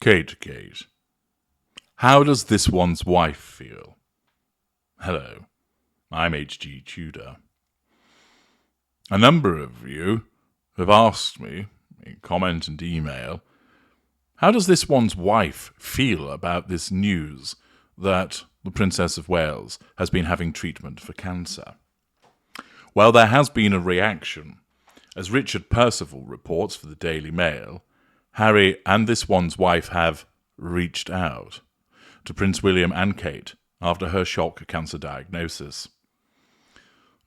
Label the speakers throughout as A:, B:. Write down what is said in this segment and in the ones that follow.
A: Kategate. How does this one's wife feel? Hello, I'm H.G. Tudor. A number of you have asked me, in comment and email, how does this one's wife feel about this news that the Princess of Wales has been having treatment for cancer? Well, there has been a reaction. As Richard Percival reports for the Daily Mail, Harry and this one's wife have reached out to Prince William and Kate after her shock cancer diagnosis.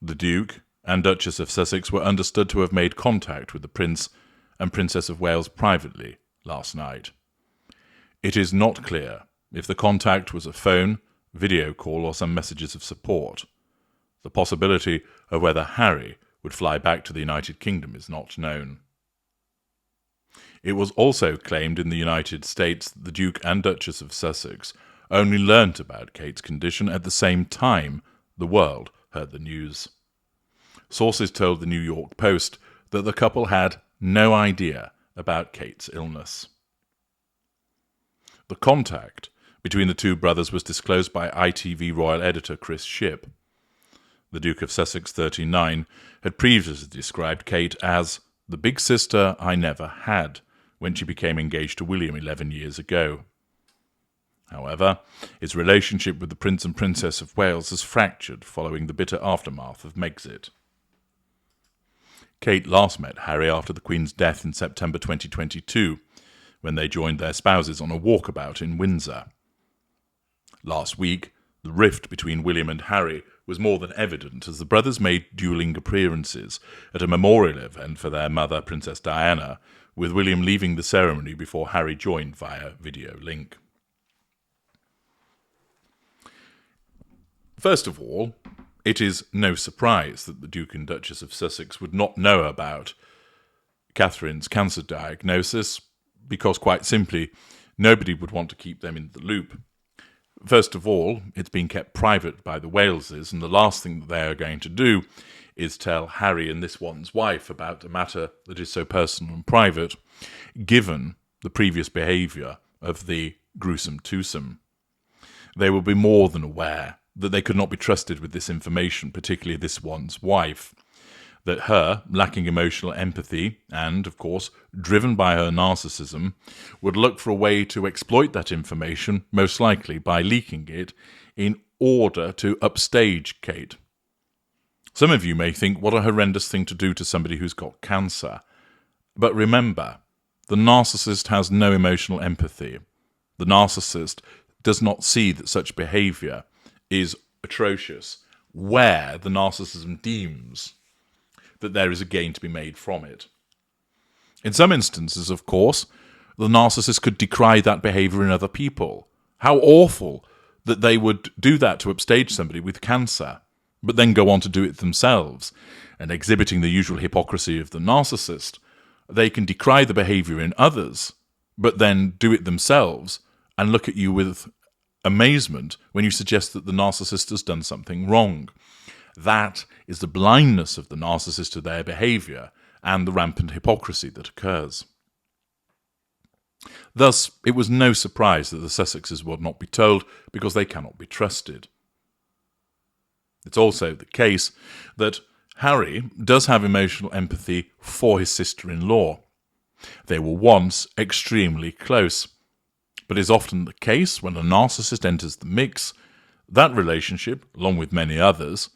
A: The Duke and Duchess of Sussex were understood to have made contact with the Prince and Princess of Wales privately last night. It is not clear if the contact was a phone, video call, or some messages of support. The possibility of whether Harry would fly back to the United Kingdom is not known. It was also claimed in the United States that the Duke and Duchess of Sussex only learnt about Kate's condition at the same time the world heard the news. Sources told the New York Post that the couple had no idea about Kate's illness. The contact between the two brothers was disclosed by ITV royal editor Chris Shipp. The Duke of Sussex, 39, had previously described Kate as the big sister I never had when she became engaged to William 11 years ago. However, his relationship with the Prince and Princess of Wales has fractured following the bitter aftermath of Megxit. Kate last met Harry after the Queen's death in September 2022, when they joined their spouses on a walkabout in Windsor. Last week, the rift between William and Harry was more than evident as the brothers made dueling appearances at a memorial event for their mother, Princess Diana, with William leaving the ceremony before Harry joined via video link. First of all, it is no surprise that the Duke and Duchess of Sussex would not know about Catherine's cancer diagnosis, because quite simply, nobody would want to keep them in the loop. First of all, it's been kept private by the Waleses, and the last thing that they are going to do is tell Harry and this one's wife about a matter that is so personal and private, given the previous behaviour of the gruesome twosome. They will be more than aware that they could not be trusted with this information, particularly this one's wife, that her, lacking emotional empathy and, of course, driven by her narcissism, would look for a way to exploit that information, most likely by leaking it, in order to upstage Kate. Some of you may think, what a horrendous thing to do to somebody who's got cancer. But remember, the narcissist has no emotional empathy. The narcissist does not see that such behaviour is atrocious, where the narcissism deems that there is a gain to be made from it. In some instances, of course, the narcissist could decry that behaviour in other people. How awful that they would do that to upstage somebody with cancer, but then go on to do it themselves. And exhibiting the usual hypocrisy of the narcissist, they can decry the behaviour in others, but then do it themselves and look at you with amazement when you suggest that the narcissist has done something wrong. That is the blindness of the narcissist to their behaviour and the rampant hypocrisy that occurs. Thus, it was no surprise that the Sussexes would not be told because they cannot be trusted. It's also the case that Harry does have emotional empathy for his sister-in-law. They were once extremely close, but is often the case when a narcissist enters the mix, that relationship, along with many others,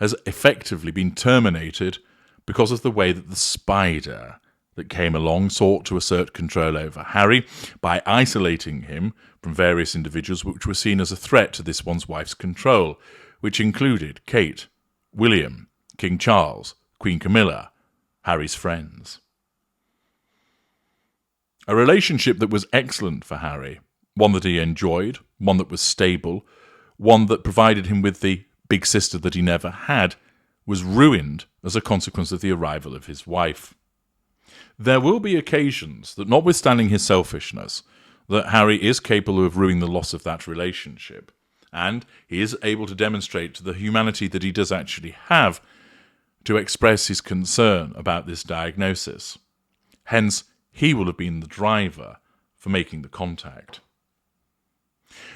A: has effectively been terminated because of the way that the spider that came along sought to assert control over Harry by isolating him from various individuals which were seen as a threat to this one's wife's control, which included Kate, William, King Charles, Queen Camilla, Harry's friends. A relationship that was excellent for Harry, one that he enjoyed, one that was stable, one that provided him with the big sister that he never had, was ruined as a consequence of the arrival of his wife. There will be occasions that, notwithstanding his selfishness, that Harry is capable of ruining the loss of that relationship, and he is able to demonstrate the humanity that he does actually have to express his concern about this diagnosis. Hence, he will have been the driver for making the contact.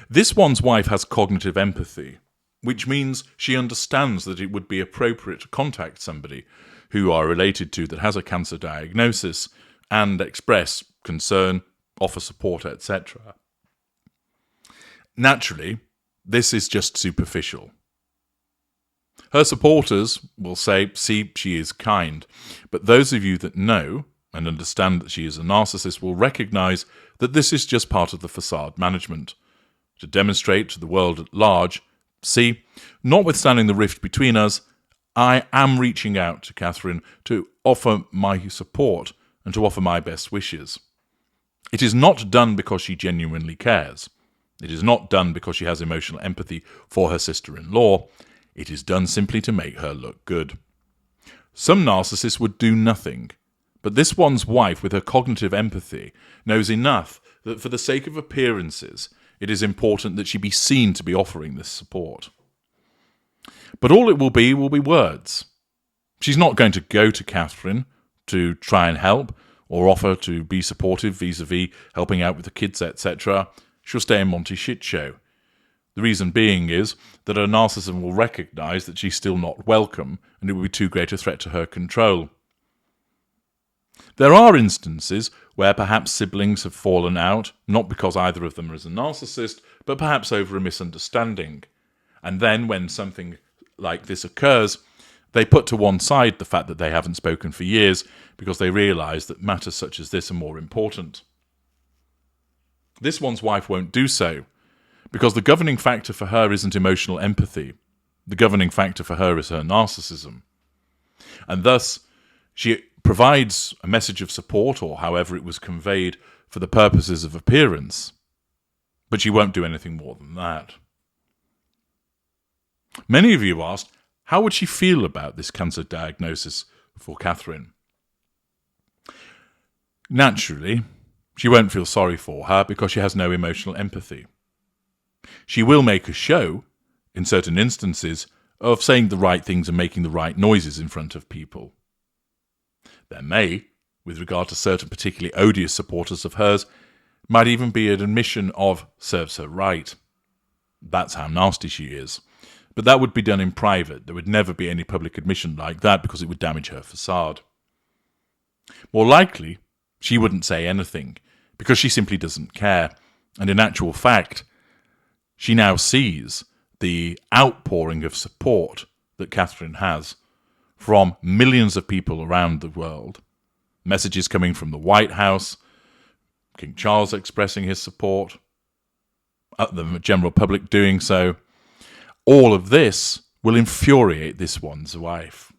A: This one's wife has cognitive empathy, which means she understands that it would be appropriate to contact somebody who you are related to that has a cancer diagnosis and express concern, offer support, etc. Naturally, this is just superficial. Her supporters will say, see, she is kind, but those of you that know and understand that she is a narcissist will recognise that this is just part of the facade management, to demonstrate to the world at large, see, notwithstanding the rift between us, I am reaching out to Catherine to offer my support and to offer my best wishes. It is not done because she genuinely cares. It is not done because she has emotional empathy for her sister-in-law. It is done simply to make her look good. Some narcissists would do nothing, but this one's wife with her cognitive empathy knows enough that for the sake of appearances, it is important that she be seen to be offering this support. But all it will be words. She's not going to go to Catherine to try and help or offer to be supportive vis-a-vis helping out with the kids, etc. She'll stay in Monty's shit show. The reason being is that her narcissism will recognise that she's still not welcome and it will be too great a threat to her control. There are instances where perhaps siblings have fallen out, not because either of them is a narcissist, but perhaps over a misunderstanding. And then when something like this occurs, they put to one side the fact that they haven't spoken for years because they realise that matters such as this are more important. This one's wife won't do so, because the governing factor for her isn't emotional empathy. The governing factor for her is her narcissism. And thus, she provides a message of support, or however it was conveyed, for the purposes of appearance. But she won't do anything more than that. Many of you asked, how would she feel about this cancer diagnosis for Catherine? Naturally, she won't feel sorry for her because she has no emotional empathy. She will make a show, in certain instances, of saying the right things and making the right noises in front of people. There may, with regard to certain particularly odious supporters of hers, might even be an admission of serves her right. That's how nasty she is. But that would be done in private. There would never be any public admission like that because it would damage her facade. More likely, she wouldn't say anything because she simply doesn't care. And in actual fact, she now sees the outpouring of support that Catherine has from millions of people around the world. Messages coming from the White House, King Charles expressing his support, the general public doing so. All of this will infuriate this one's wife.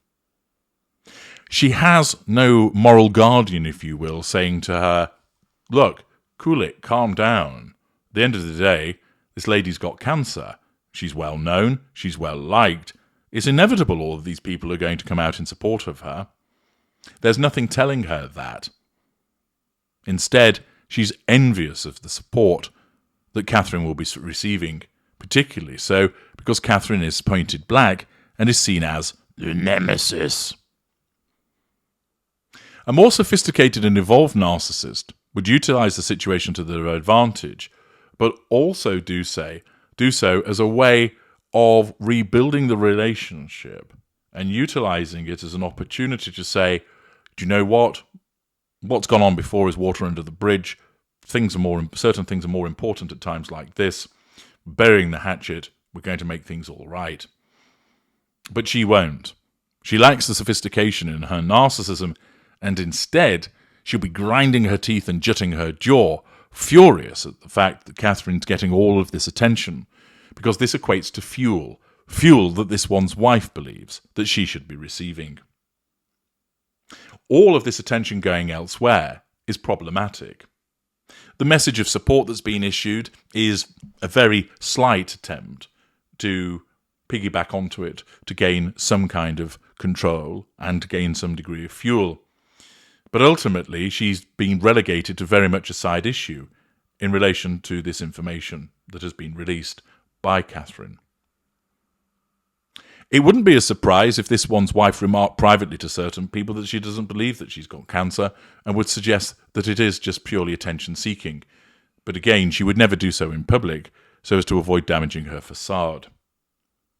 A: She has no moral guardian, if you will, saying to her, look, cool it, calm down. At the end of the day, this lady's got cancer. She's well known, she's well liked. It's inevitable all of these people are going to come out in support of her. There's nothing telling her that. Instead, she's envious of the support that Catherine will be receiving, particularly so because Catherine is pointed black and is seen as the nemesis. A more sophisticated and evolved narcissist would utilize the situation to their advantage, but also do so as a way of rebuilding the relationship and utilizing it as an opportunity to say, do you know what? What's gone on before is water under the bridge. Certain things are more important at times like this. Burying the hatchet, we're going to make things all right. But she won't. She lacks the sophistication in her narcissism, and instead she'll be grinding her teeth and jutting her jaw, furious at the fact that Catherine's getting all of this attention, because this equates to fuel that this one's wife believes that she should be receiving. All of this attention going elsewhere is problematic. The message of support that's been issued is a very slight attempt to piggyback onto it to gain some kind of control and gain some degree of fuel. But ultimately, she's been relegated to very much a side issue in relation to this information that has been released by Catherine. It wouldn't be a surprise if this one's wife remarked privately to certain people that she doesn't believe that she's got cancer and would suggest that it is just purely attention-seeking. But again, she would never do so in public so as to avoid damaging her facade.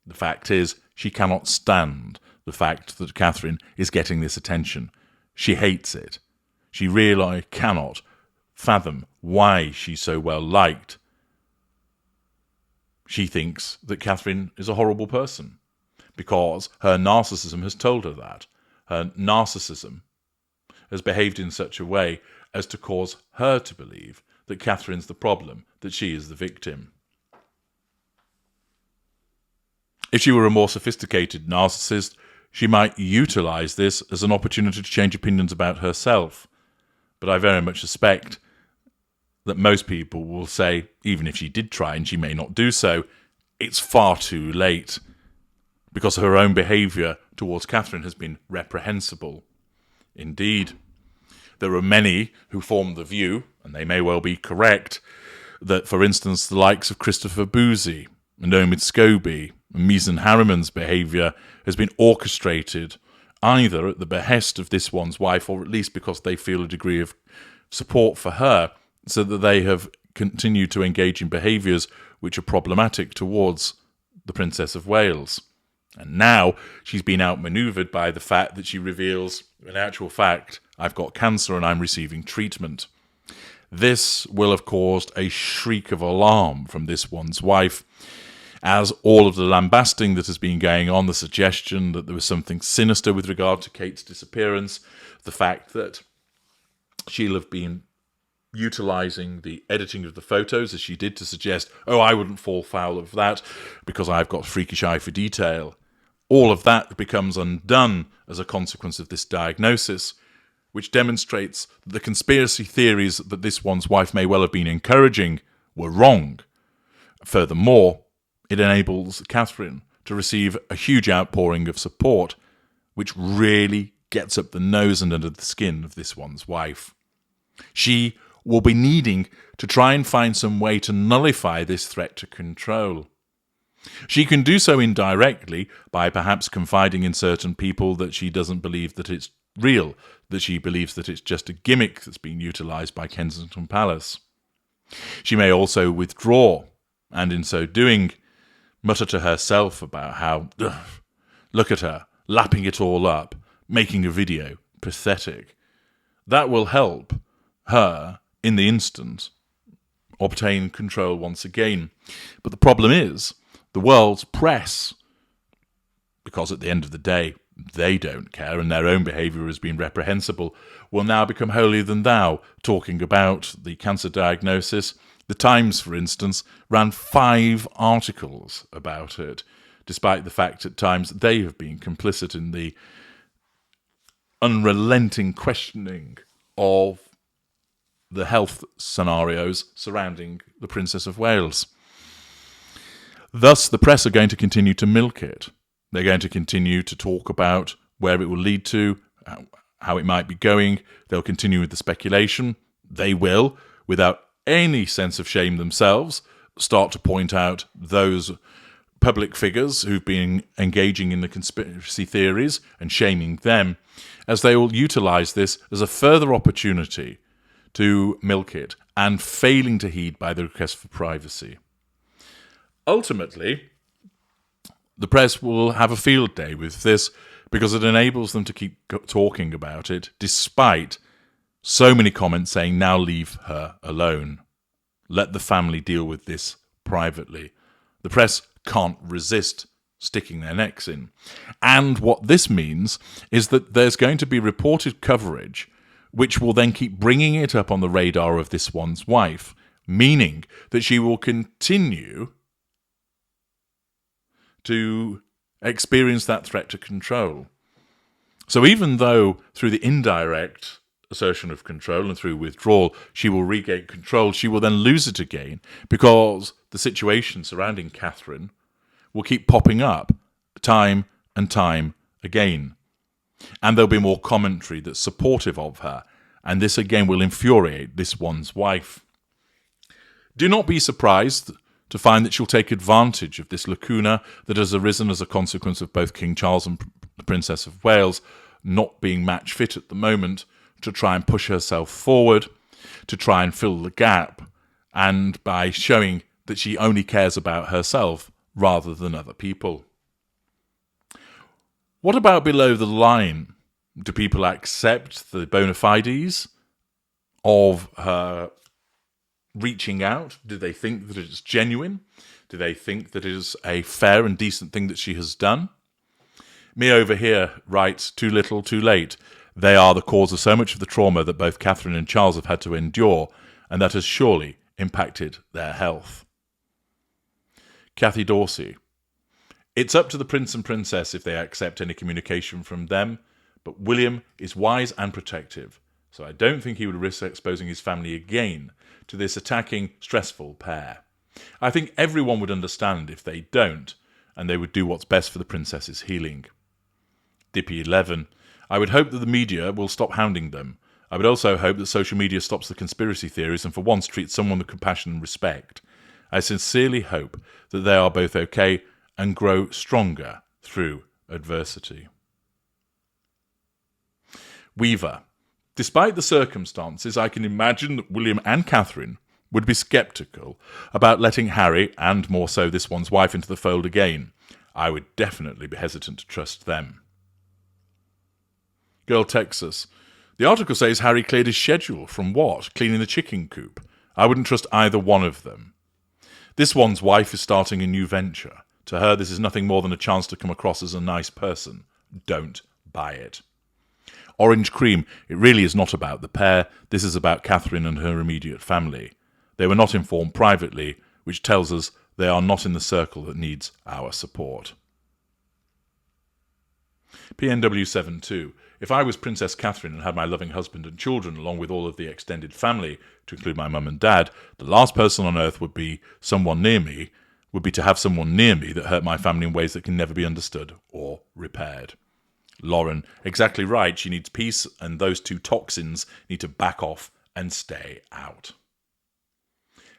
A: The fact is, she cannot stand the fact that Catherine is getting this attention. She hates it. She really cannot fathom why she's so well liked. She thinks that Catherine is a horrible person because her narcissism has told her that. Her narcissism has behaved in such a way as to cause her to believe that Catherine's the problem, that she is the victim. If she were a more sophisticated narcissist, she might utilise this as an opportunity to change opinions about herself. But I very much suspect that most people will say, even if she did try, and she may not do so, it's far too late, because her own behaviour towards Catherine has been reprehensible. Indeed, there are many who form the view, and they may well be correct, that, for instance, the likes of Christopher Boozy and Omid Scobie and Misan Harriman's behaviour has been orchestrated either at the behest of this one's wife, or at least because they feel a degree of support for her, so that they have continued to engage in behaviours which are problematic towards the Princess of Wales. And now she's been outmanoeuvred by the fact that she reveals, in actual fact, I've got cancer and I'm receiving treatment. This will have caused a shriek of alarm from this one's wife, as all of the lambasting that has been going on, the suggestion that there was something sinister with regard to Kate's disappearance, the fact that she'll have been utilising the editing of the photos as she did to suggest, oh, I wouldn't fall foul of that because I've got a freakish eye for detail. All of that becomes undone as a consequence of this diagnosis, which demonstrates that the conspiracy theories that this one's wife may well have been encouraging were wrong. Furthermore, it enables Catherine to receive a huge outpouring of support, which really gets up the nose and under the skin of this one's wife. She will be needing to try and find some way to nullify this threat to control. She can do so indirectly by perhaps confiding in certain people that she doesn't believe that it's real, that she believes that it's just a gimmick that's being utilised by Kensington Palace. She may also withdraw, and in so doing, mutter to herself about how, look at her, lapping it all up, making a video, pathetic. That will help her, in the instant, obtain control once again. But the problem is, the world's press, because at the end of the day, they don't care and their own behaviour has been reprehensible, will now become holier than thou, talking about the cancer diagnosis. The Times, for instance, ran 5 articles about it, despite the fact at times they have been complicit in the unrelenting questioning of the health scenarios surrounding the Princess of Wales. Thus, the press are going to continue to milk it. They're going to continue to talk about where it will lead to, how it might be going. They'll continue with the speculation. They will, without any sense of shame themselves, start to point out those public figures who've been engaging in the conspiracy theories and shaming them, as they will utilise this as a further opportunity to milk it, and failing to heed by the request for privacy. Ultimately, the press will have a field day with this because it enables them to keep talking about it, despite so many comments saying, now leave her alone. Let the family deal with this privately. The press can't resist sticking their necks in. And what this means is that there's going to be reported coverage which will then keep bringing it up on the radar of this one's wife, meaning that she will continue to experience that threat to control. So even though through the indirect assertion of control and through withdrawal she will regain control, she will then lose it again because the situation surrounding Catherine will keep popping up time and time again. And there'll be more commentary that's supportive of her, and this again will infuriate this one's wife. Do not be surprised to find that she'll take advantage of this lacuna that has arisen as a consequence of both King Charles and the Princess of Wales not being match fit at the moment, to try and push herself forward, to try and fill the gap, and by showing that she only cares about herself rather than other people. What about below the line? Do people accept the bona fides of her reaching out? Do they think that it's genuine? Do they think that it is a fair and decent thing that she has done? Me over here writes, too little, too late. They are the cause of so much of the trauma that both Catherine and Charles have had to endure, and that has surely impacted their health. Kathy Dorsey. It's up to the Prince and Princess if they accept any communication from them, but William is wise and protective, so I don't think he would risk exposing his family again to this attacking, stressful pair. I think everyone would understand if they don't, and they would do what's best for the princess's healing. Dippy11. I would hope that the media will stop hounding them. I would also hope that social media stops the conspiracy theories and for once treats someone with compassion and respect. I sincerely hope that they are both okay and grow stronger through adversity. Weaver. Despite the circumstances, I can imagine that William and Catherine would be sceptical about letting Harry, and more so this one's wife, into the fold again. I would definitely be hesitant to trust them. Girl Texas. The article says Harry cleared his schedule from what? Cleaning the chicken coop. I wouldn't trust either one of them. This one's wife is starting a new venture. To her, this is nothing more than a chance to come across as a nice person. Don't buy it. Orange Cream. It really is not about the pair. This is about Catherine and her immediate family. They were not informed privately, which tells us they are not in the circle that needs our support. PNW72. If I was Princess Catherine and had my loving husband and children, along with all of the extended family, to include my mum and dad, the last person on earth would be to have someone near me that hurt my family in ways that can never be understood or repaired. Lauren, exactly right. She needs peace, and those two toxins need to back off and stay out.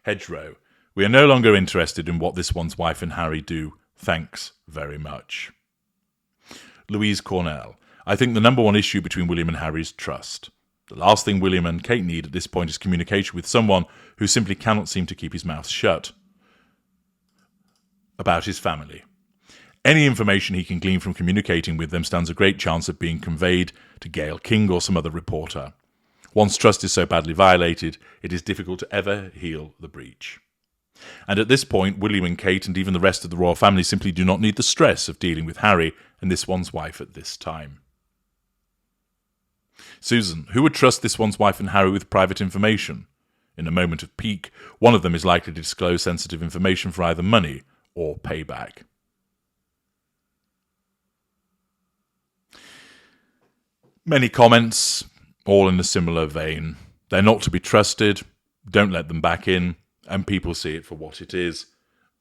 A: Hedgerow, we are no longer interested in what this one's wife and Harry do. Thanks very much. Louise Cornell, I think the number one issue between William and Harry is trust. The last thing William and Kate need at this point is communication with someone who simply cannot seem to keep his mouth shut about his family. Any information he can glean from communicating with them stands a great chance of being conveyed to Gayle King or some other reporter. Once trust is so badly violated, it is difficult to ever heal the breach. And at this point, William and Kate and even the rest of the royal family simply do not need the stress of dealing with Harry and this one's wife at this time. Susan, who would trust this one's wife and Harry with private information? In a moment of pique, one of them is likely to disclose sensitive information for either money or payback. Many comments, all in a similar vein. They're not to be trusted, don't let them back in, and people see it for what it is.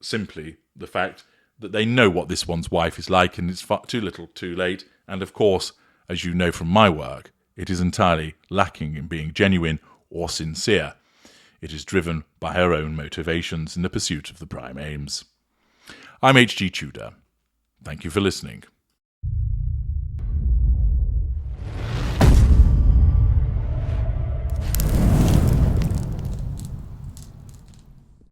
A: Simply the fact that they know what this one's wife is like, and it's too little too late. And of course, as you know from my work, it is entirely lacking in being genuine or sincere. It is driven by her own motivations in the pursuit of the prime aims. I'm H.G. Tudor. Thank you for listening.